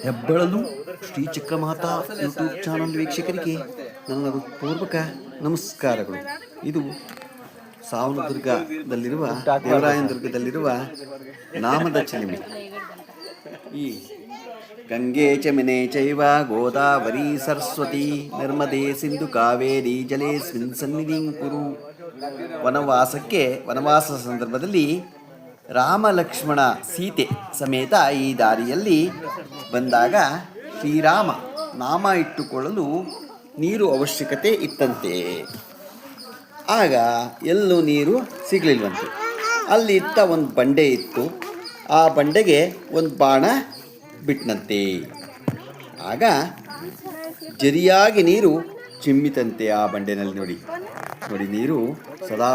ಹೆಬ್ಬಳಲು Shri Chakramata YouTube channel ವೀಕ್ಷಕರಿಗೆ ನನ್ನ ಪೂರ್ವಕ ನಮಸ್ಕಾರಗಳು. ಇದು ಸಾವನದುರ್ಗದಲ್ಲಿರುವ ದೇವರಾಯನದುರ್ಗದಲ್ಲಿರುವ ನಾಮದ ಚಿಲಿಮೆ. ಈ ಗಂಗೆ ಚಮಿನೆ ಚೈವ ಗೋದಾವರಿ ಸರಸ್ವತಿ ನರ್ಮದೆ ಸಿಂಧು ಕಾವೇರಿ ಜಲೇಸ್ಮಿನ್ ಸನ್ನಿಧಿಂ ಕುರು. ವನವಾಸ ಸಂದರ್ಭದಲ್ಲಿ ರಾಮ ಲಕ್ಷ್ಮಣ ಸೀತೆ ಸಮೇತ ಈ ದಾರಿಯಲ್ಲಿ ಬಂದಾಗ ಶ್ರೀರಾಮ ನಾಮ ಇಟ್ಟುಕೊಳ್ಳಲು ನೀರು ಅವಶ್ಯಕತೆ ಇತ್ತಂತೆ. ಆಗ ಎಲ್ಲೂ ನೀರು ಸಿಗಲಿಲ್ವಂತೆ. ಅಲ್ಲಿ ಇತ್ತ ಒಂದು ಬಂಡೆ ಇತ್ತು. ಆ ಬಂಡೆಗೆ ಒಂದು ಬಾಣ ಬಿಟ್ಟನಂತೆ. ಆಗ ಜರಿಯಾಗಿ ನೀರು ಚಿಮ್ಮಿತಂತೆ ಆ ಬಂಡೆನಲ್ಲಿ. ನೋಡಿ ನೀರು ಸದಾ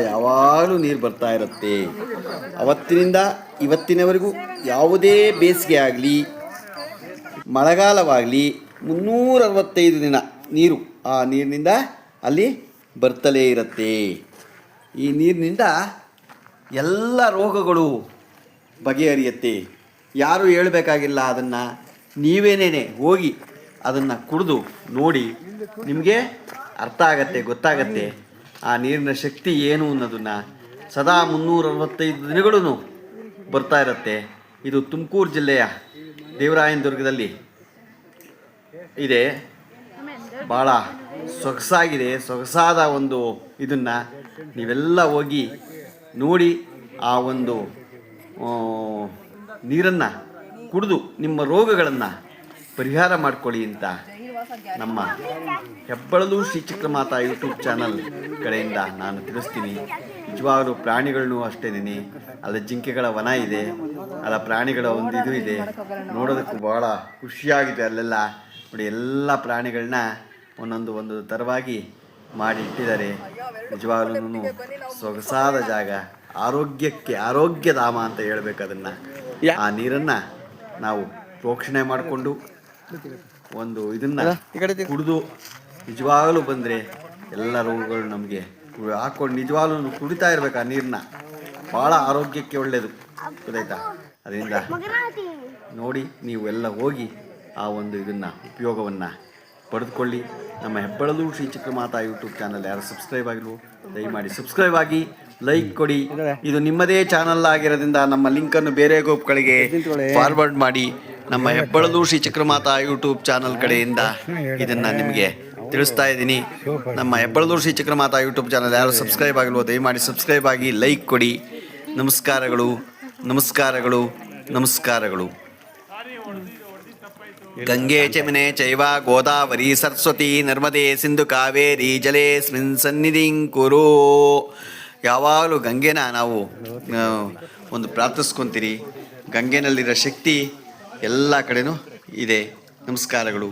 ಯಾವಾಗಲೂ ನೀರು ಬರ್ತಾ ಇರುತ್ತೆ. ಅವತ್ತಿನಿಂದ ಇವತ್ತಿನವರೆಗೂ ಯಾವುದೇ ಬೇಸಿಗೆ ಆಗಲಿ ಮಳೆಗಾಲವಾಗಲಿ 365 ದಿನ ನೀರು ಆ ನೀರಿನಿಂದ ಅಲ್ಲಿ ಬರ್ತಲೇ ಇರುತ್ತೆ. ಈ ನೀರಿನಿಂದ ಎಲ್ಲ ರೋಗಗಳು ಬಗೆಹರಿಯುತ್ತೆ. ಯಾರೂ ಹೇಳಬೇಕಾಗಿಲ್ಲ. ಅದನ್ನು ನೀವೇನೇ ಹೋಗಿ ಅದನ್ನು ಕುಡಿದು ನೋಡಿ, ನಿಮಗೆ ಅರ್ಥ ಆಗತ್ತೆ, ಗೊತ್ತಾಗತ್ತೆ ಆ ನೀರಿನ ಶಕ್ತಿ ಏನು ಅನ್ನೋದನ್ನು. ಸದಾ 365 ದಿನಗಳೂ ಬರ್ತಾ ಇರುತ್ತೆ. ಇದು ತುಮಕೂರು ಜಿಲ್ಲೆಯ ದೇವರಾಯನದುರ್ಗದಲ್ಲಿ ಇದೆ. ಭಾಳ ಸೊಗಸಾದ ಒಂದು ಇದನ್ನು ನೀವೆಲ್ಲ ಹೋಗಿ ನೋಡಿ ಆ ಒಂದು ನೀರನ್ನು ಕುಡಿದು ನಿಮ್ಮ ರೋಗಗಳನ್ನು ಪರಿಹಾರ ಮಾಡಿಕೊಳ್ಳಿ ಅಂತ ನಮ್ಮ ಹೆಬ್ಬಳಲು ಶ್ರೀ ಚಕ್ರಮಾತಾ ಯೂಟ್ಯೂಬ್ ಚಾನಲ್ ಕಡೆಯಿಂದ ನಾನು ತಿಳಿಸ್ತೀನಿ. ನಿಜವಾಗಲೂ ಪ್ರಾಣಿಗಳನ್ನೂ ಅಷ್ಟೇನೆ. ಅಲ್ಲಿ ಜಿಂಕೆಗಳ ವನ ಇದೆ, ಅಲ್ಲ ಪ್ರಾಣಿಗಳ ಒಂದು ಇದು ಇದೆ. ನೋಡೋದಕ್ಕೂ ಭಾಳ ಖುಷಿಯಾಗಿದೆ. ಅಲ್ಲೆಲ್ಲ ನೋಡಿ ಎಲ್ಲ ಪ್ರಾಣಿಗಳನ್ನ ಒಂದೊಂದು ಥರವಾಗಿ ಮಾಡಿ ಇಟ್ಟಿದ್ದಾರೆ. ನಿಜವಾಗ್ಲೂ ಸೊಗಸಾದ ಜಾಗ, ಆರೋಗ್ಯಧಾಮ ಅಂತ ಹೇಳ್ಬೇಕು ಅದನ್ನು. ಆ ನೀರನ್ನು ನಾವು ಪ್ರೋಕ್ಷಣೆ ಮಾಡಿಕೊಂಡು ಒಂದು ಇದನ್ನು ಕುಡಿದು ನಿಜವಾಗಲೂ ಬಂದರೆ ಎಲ್ಲ ರೋಗಗಳು ನಮಗೆ ಹಾಕ್ಕೊಂಡು ನಿಜವಾಗ್ಲೂ ಕುಡಿತಾ ಇರ್ಬೇಕು. ಆ ನೀರನ್ನ ಭಾಳ ಆರೋಗ್ಯಕ್ಕೆ ಒಳ್ಳೆಯದು, ಗೊತ್ತಾಯ್ತಾ? ಅದರಿಂದ ನೋಡಿ ನೀವು ಎಲ್ಲ ಹೋಗಿ ಆ ಒಂದು ಇದನ್ನು ಉಪಯೋಗವನ್ನು ಪಡೆದುಕೊಳ್ಳಿ. ನಮ್ಮ ಹೆಬ್ಬಳಲು ಶ್ರೀ ಚಕ್ರಮಾತಾ ಯೂಟ್ಯೂಬ್ ಚಾನಲ್ ಯಾರು ಸಬ್ಸ್ಕ್ರೈಬ್ ಆಗಿಲ್ವೋ ದಯಮಾಡಿ ಸಬ್ಸ್ಕ್ರೈಬ್ ಆಗಿ, ಲೈಕ್ ಕೊಡಿ. ಇದು ನಿಮ್ಮದೇ ಚಾನಲ್ ಆಗಿರೋದ್ರಿಂದ ನಮ್ಮ ಲಿಂಕನ್ನು ಬೇರೆ ಗ್ರೂಪ್ಗಳಿಗೆ ಫಾರ್ವರ್ಡ್ ಮಾಡಿ. ನಮ್ಮ ಹೆಬ್ಬಳಲು ಶ್ರೀ ಚಕ್ರಮಾತಾ ಯೂಟ್ಯೂಬ್ ಚಾನಲ್ ಕಡೆಯಿಂದ ಇದನ್ನು ನಿಮಗೆ ತಿಳಿಸ್ತಾ ಇದ್ದೀನಿ. ನಮ್ಮ ಹೆಬ್ಬಳಲು ಶ್ರೀ ಚಕ್ರಮಾತಾ ಯೂಟ್ಯೂಬ್ ಚಾನಲ್ ಯಾರು ಸಬ್ಸ್ಕ್ರೈಬ್ ಆಗಿಲ್ವೋ ದಯಮಾಡಿ ಸಬ್ಸ್ಕ್ರೈಬ್ ಆಗಿ, ಲೈಕ್ ಕೊಡಿ. ನಮಸ್ಕಾರಗಳು. ಗಂಗೆ ಚಮಿನೆ ಚೈವ ಗೋದಾವರಿ ಸರಸ್ವತಿ ನರ್ಮದೆ ಸಿಂಧು ಕಾವೇರಿ ಜಲೇಸ್ಮಿನ್ ಸನ್ನಿಧಿಂ ಕುರು. ಯಾವಾಗಲೂ ಗಂಗೆನ ನಾವು ಒಂದು ಪ್ರಾರ್ಥಿಸ್ಕೊತೀರಿ. ಗಂಗೆನಲ್ಲಿರೋ ಶಕ್ತಿ ಎಲ್ಲ ಕಡೆನೂ ಇದೆ. ನಮಸ್ಕಾರಗಳು.